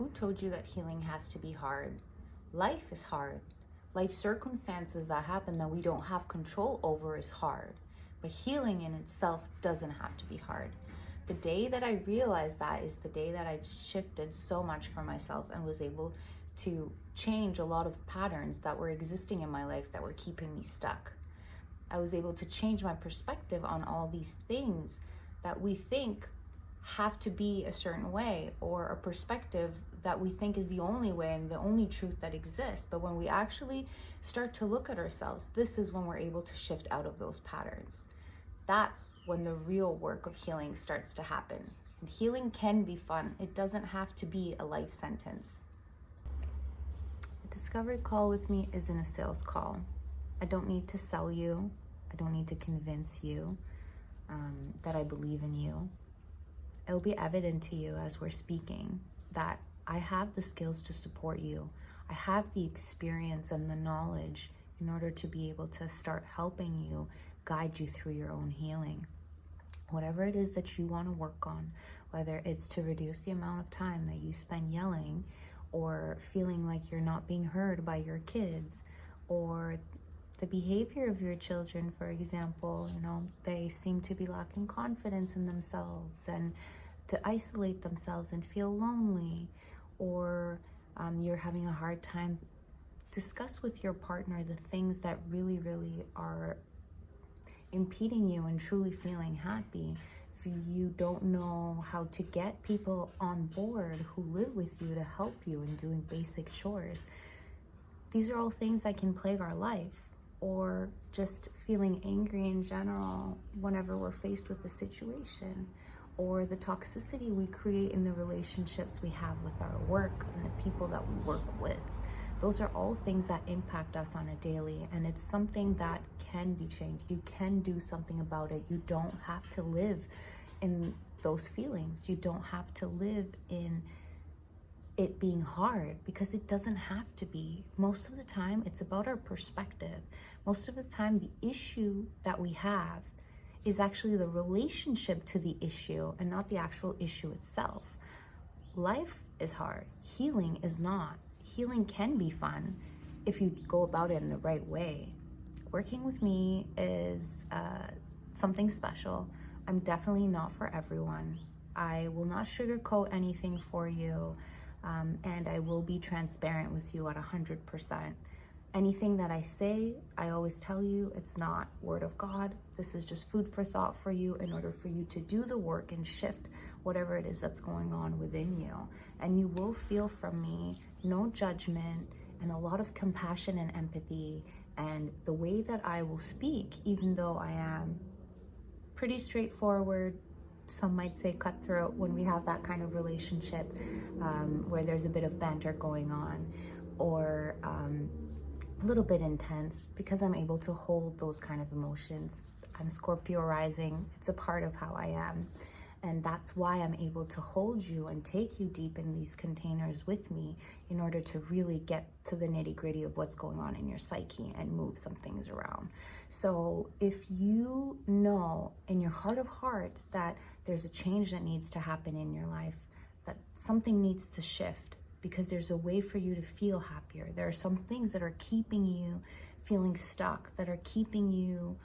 who told you that healing has to be hard? Life is hard. Life circumstances that happen that we don't have control over is hard. But healing in itself doesn't have to be hard. The day that I realized that is the day that I shifted so much for myself and was able to change a lot of patterns that were existing in my life that were keeping me stuck. I was able to change my perspective on all these things that we think have to be a certain way, or a perspective that we think is the only way and the only truth that exists. But when we actually start to look at ourselves, this is when we're able to shift out of those patterns. That's when the real work of healing starts to happen. And healing can be fun. It doesn't have to be a life sentence. A discovery call with me isn't a sales call. I don't need to sell you. I don't need to convince you that I believe in you. It will be evident to you as we're speaking that I have the skills to support you. I have the experience and the knowledge in order to be able to start helping you, guide you through your own healing. Whatever it is that you want to work on, whether it's to reduce the amount of time that you spend yelling, or feeling like you're not being heard by your kids, or the behavior of your children, for example, they seem to be lacking confidence in themselves and to isolate themselves and feel lonely, or you're having a hard time discuss with your partner the things that really, really are impeding you and truly feeling happy. If you don't know how to get people on board who live with you to help you in doing basic chores, these are all things that can plague our life. Or just feeling angry in general whenever we're faced with a situation, or the toxicity we create in the relationships we have with our work and the people that we work with. Those are all things that impact us on a daily, and it's something that can be changed. You can do something about it. You don't have to live in those feelings. You don't have to live in it being hard, because it doesn't have to be. Most of the time, it's about our perspective. Most of the time, the issue that we have is actually the relationship to the issue and not the actual issue itself. Life is hard. Healing is not. Healing can be fun if you go about it in the right way. Working with me is something special. I'm definitely not for everyone. I will not sugarcoat anything for you. And I will be transparent with you at 100%. Anything that I say, I always tell you, it's not word of God. This is just food for thought for you in order for you to do the work and shift whatever it is that's going on within you. And you will feel from me no judgment and a lot of compassion and empathy. And the way that I will speak, even though I am pretty straightforward, some might say cutthroat when we have that kind of relationship where there's a bit of banter going on, or a little bit intense, because I'm able to hold those kind of emotions. I'm Scorpio rising. It's a part of how I am. And that's why I'm able to hold you and take you deep in these containers with me in order to really get to the nitty-gritty of what's going on in your psyche and move some things around. So if you know in your heart of hearts that there's a change that needs to happen in your life, that something needs to shift because there's a way for you to feel happier. There are some things that are keeping you feeling stuck, that are keeping you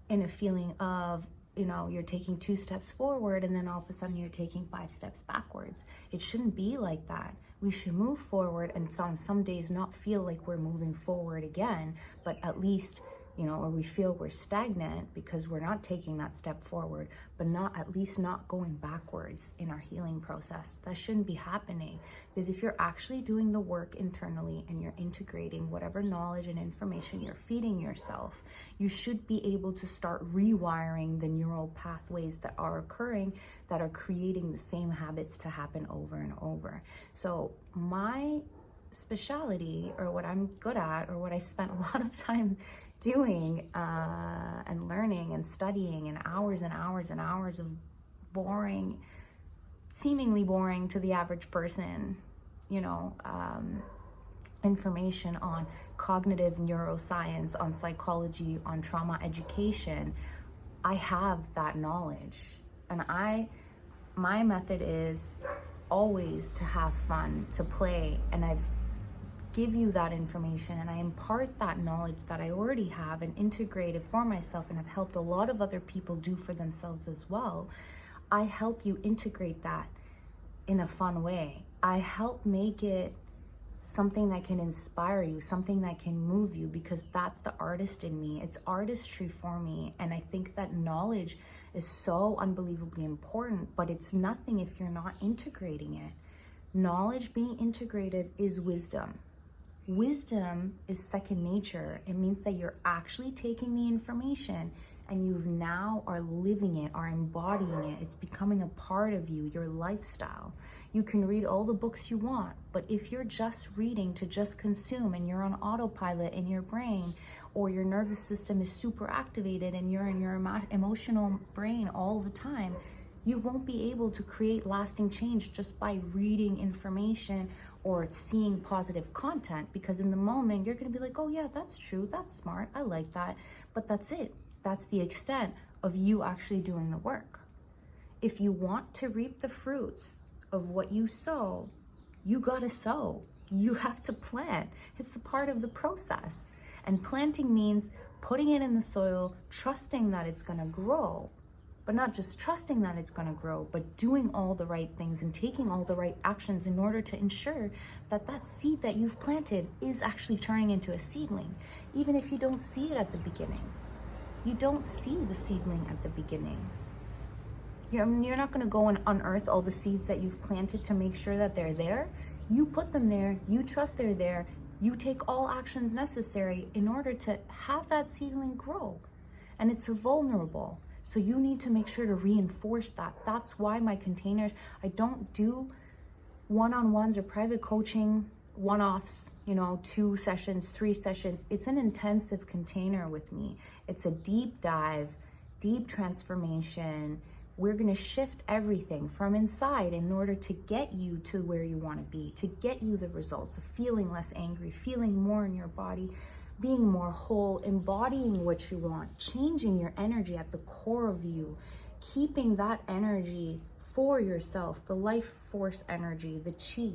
in a feeling of, you're taking 2 steps forward and then all of a sudden you're taking 5 steps backwards. It shouldn't be like that. We should move forward, and on some days not feel like we're moving forward again, but at least, or we feel we're stagnant because we're not taking that step forward, but at least not going backwards in our healing process. That shouldn't be happening, because if you're actually doing the work internally and you're integrating whatever knowledge and information you're feeding yourself, you should be able to start rewiring the neural pathways that are occurring, that are creating the same habits to happen over and over. So my speciality, or what I'm good at, or what I spent a lot of time doing and learning and studying, and hours and hours and hours of boring, seemingly boring to the average person, information on cognitive neuroscience, on psychology, on trauma education. I have that knowledge, and my method is always to have fun, to play, and I've give you that information and I impart that knowledge that I already have and integrate it for myself and have helped a lot of other people do for themselves as well. I help you integrate that in a fun way. I help make it something that can inspire you, something that can move you, because that's the artist in me. It's artistry for me. And I think that knowledge is so unbelievably important, but it's nothing if you're not integrating it. Knowledge being integrated is wisdom. Wisdom is second nature. It means that you're actually taking the information and you've now are living it, are embodying it. It's becoming a part of you, your lifestyle. You can read all the books you want, but if you're just reading to just consume and you're on autopilot in your brain, or your nervous system is super activated and you're in your emotional brain all the time, you won't be able to create lasting change just by reading information or seeing positive content, because in the moment you're going to be like, oh yeah, that's true, that's smart, I like that, but that's it. That's the extent of you actually doing the work. If you want to reap the fruits of what you sow, you gotta sow. You have to plant. It's a part of the process. And planting means putting it in the soil, trusting that it's gonna grow, but not just trusting that it's gonna grow, but doing all the right things and taking all the right actions in order to ensure that that seed that you've planted is actually turning into a seedling, even if you don't see it at the beginning. You don't see the seedling at the beginning. You're not going to go and unearth all the seeds that you've planted to make sure that they're there. You put them there, you trust they're there, you take all actions necessary in order to have that seedling grow. And it's vulnerable. So you need to make sure to reinforce that. That's why my containers, I don't do one-on-ones or private coaching, one-offs, 2 sessions, 3 sessions. It's an intensive container with me. It's a deep dive, deep transformation. We're going to shift everything from inside in order to get you to where you want to be, to get you the results of feeling less angry, feeling more in your body, being more whole, embodying what you want, changing your energy at the core of you, keeping that energy for yourself, the life force energy, the chi,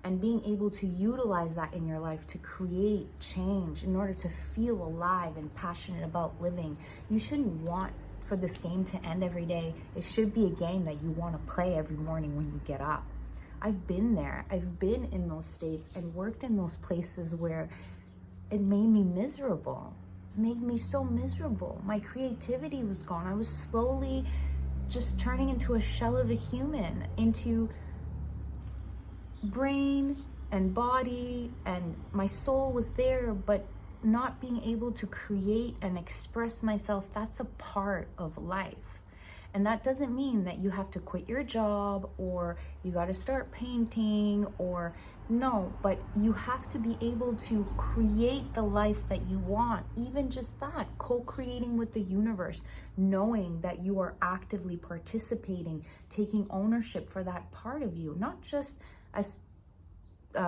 and being able to utilize that in your life to create change in order to feel alive and passionate about living. You shouldn't want for this game to end every day. It should be a game that you want to play every morning when you get up. I've been there. I've been in those states and worked in those places where it made me miserable. It made me so miserable. My creativity was gone. I was slowly just turning into a shell of a human, into brain and body, and my soul was there, but not being able to create and express myself. That's a part of life. And that doesn't mean that you have to quit your job or you got to start painting, or no, but you have to be able to create the life that you want. Even just that, co-creating with the universe, knowing that you are actively participating, taking ownership for that part of you, not just as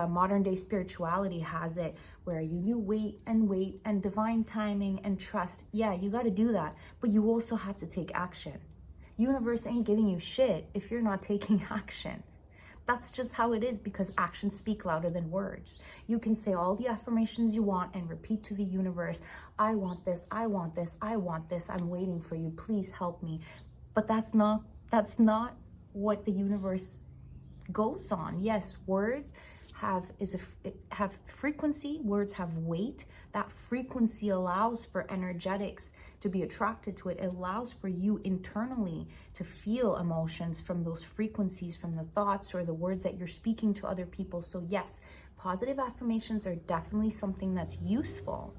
modern day spirituality has it, where you wait and divine timing and trust. Yeah, you got to do that, but you also have to take action. Universe ain't giving you shit if you're not taking action. That's just how it is, because actions speak louder than words. You can say all the affirmations you want and repeat to the universe, I want this, I want this, I want this, I'm waiting for you, please help me. But that's not what the universe goes on. Yes, words have frequency, words have weight. That frequency allows for energetics to be attracted to it. It allows for you internally to feel emotions from those frequencies, from the thoughts or the words that you're speaking to other people. So yes, positive affirmations are definitely something that's useful,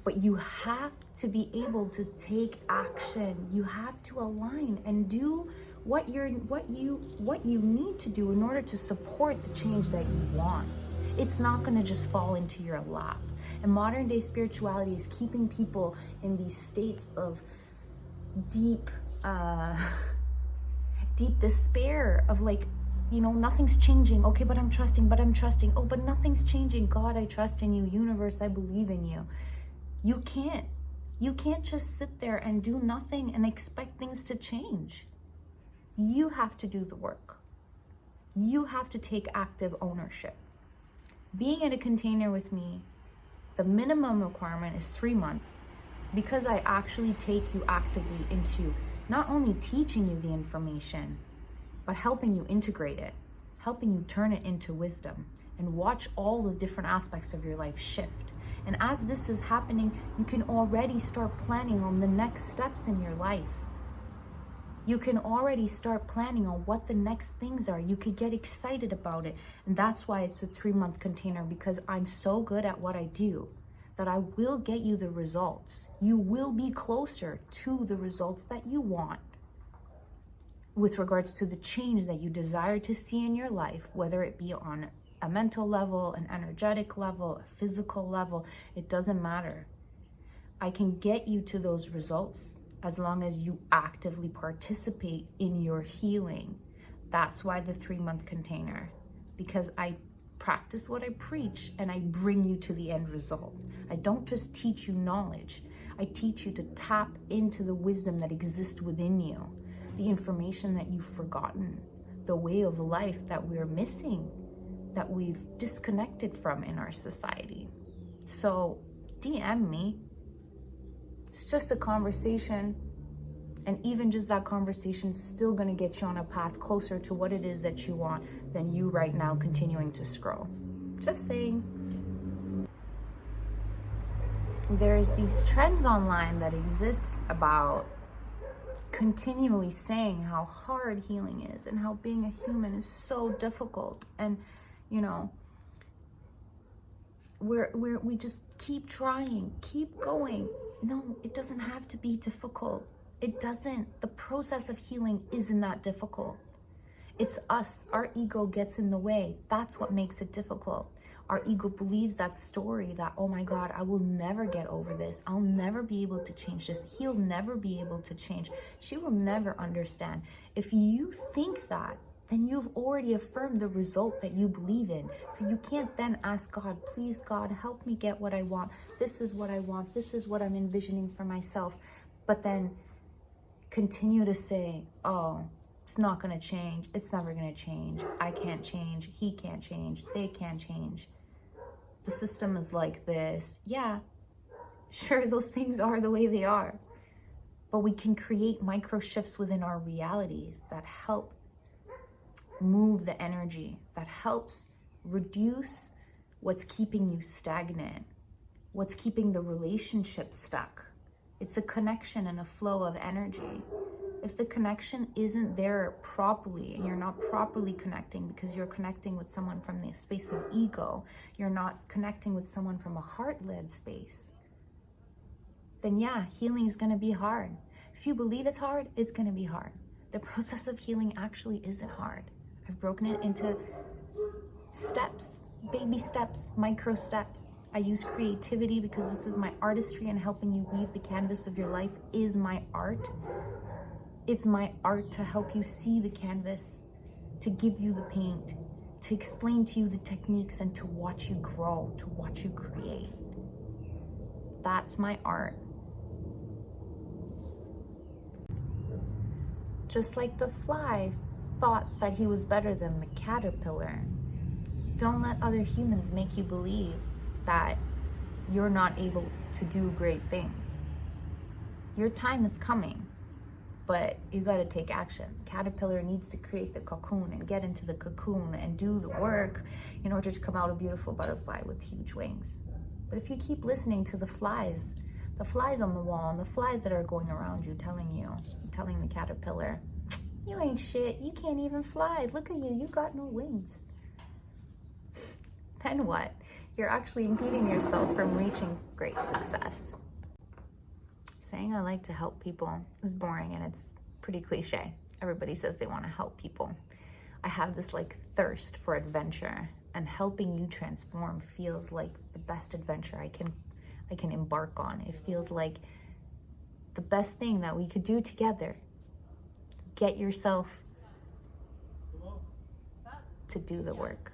but you have to be able to take action. You have to align and do what you need to do in order to support the change that you want. It's not going to just fall into your lap. And modern day spirituality is keeping people in these states of deep despair, of like, nothing's changing. Okay, but I'm trusting. Oh, but nothing's changing. God, I trust in you. Universe, I believe in you. You can't just sit there and do nothing and expect things to change. You have to do the work. You have to take active ownership. Being in a container with me, the minimum requirement is 3 months, because I actually take you actively into not only teaching you the information, but helping you integrate it, helping you turn it into wisdom, and watch all the different aspects of your life shift. And as this is happening, you can already start planning on the next steps in your life. You can already start planning on what the next things are. You could get excited about it. And that's why it's a 3-month container, because I'm so good at what I do that I will get you the results. You will be closer to the results that you want with regards to the change that you desire to see in your life, whether it be on a mental level, an energetic level, a physical level. It doesn't matter. I can get you to those results as long as you actively participate in your healing. That's why the 3-month container, because I practice what I preach and I bring you to the end result. I don't just teach you knowledge. I teach you to tap into the wisdom that exists within you, the information that you've forgotten, the way of life that we're missing, that we've disconnected from in our society. So DM me. It's just a conversation, and even just that conversation is still going to get you on a path closer to what it is that you want than you right now continuing to scroll. Just saying. There's these trends online that exist about continually saying how hard healing is and how being a human is so difficult, and you know, we just keep trying, keep going. No, it doesn't have to be difficult. It doesn't. The process of healing isn't that difficult. It's us. Our ego gets in the way. That's what makes it difficult. Our ego believes that story that, oh my God, I will never get over this. I'll never be able to change this. He'll never be able to change. She will never understand. If you think that, then you've already affirmed the result that you believe in. So you can't then ask God, please God, help me get what I want. This is what I want. This is what I'm envisioning for myself. But then continue to say, oh, it's not going to change. It's never going to change. I can't change. He can't change. They can't change. The system is like this. Yeah, sure, those things are the way they are. But we can create micro shifts within our realities that help move the energy, that helps reduce what's keeping you stagnant, what's keeping the relationship stuck. It's a connection and a flow of energy. If the connection isn't there properly, and you're not properly connecting because you're connecting with someone from the space of ego, you're not connecting with someone from a heart-led space, then yeah, healing is going to be hard. If you believe it's hard, it's going to be hard. The process of healing actually isn't hard. I've broken it into steps, baby steps, micro steps. I use creativity because this is my artistry, and helping you weave the canvas of your life is my art. It's my art to help you see the canvas, to give you the paint, to explain to you the techniques, and to watch you grow, to watch you create. That's my art. Just like the fly thought that he was better than the caterpillar. Don't let other humans make you believe that you're not able to do great things. Your time is coming, but you got to take action. Caterpillar needs to create the cocoon and get into the cocoon and do the work in order to come out a beautiful butterfly with huge wings. But if you keep listening to the flies on the wall and the flies that are going around you telling the caterpillar, you ain't shit, you can't even fly, look at you got no wings. Then what? You're actually impeding yourself from reaching great success. Saying I like to help people is boring, and it's pretty cliche. Everybody says they want to help people. I have this thirst for adventure, and helping you transform feels like the best adventure I can embark on. It feels like the best thing that we could do together. Get yourself to do the work.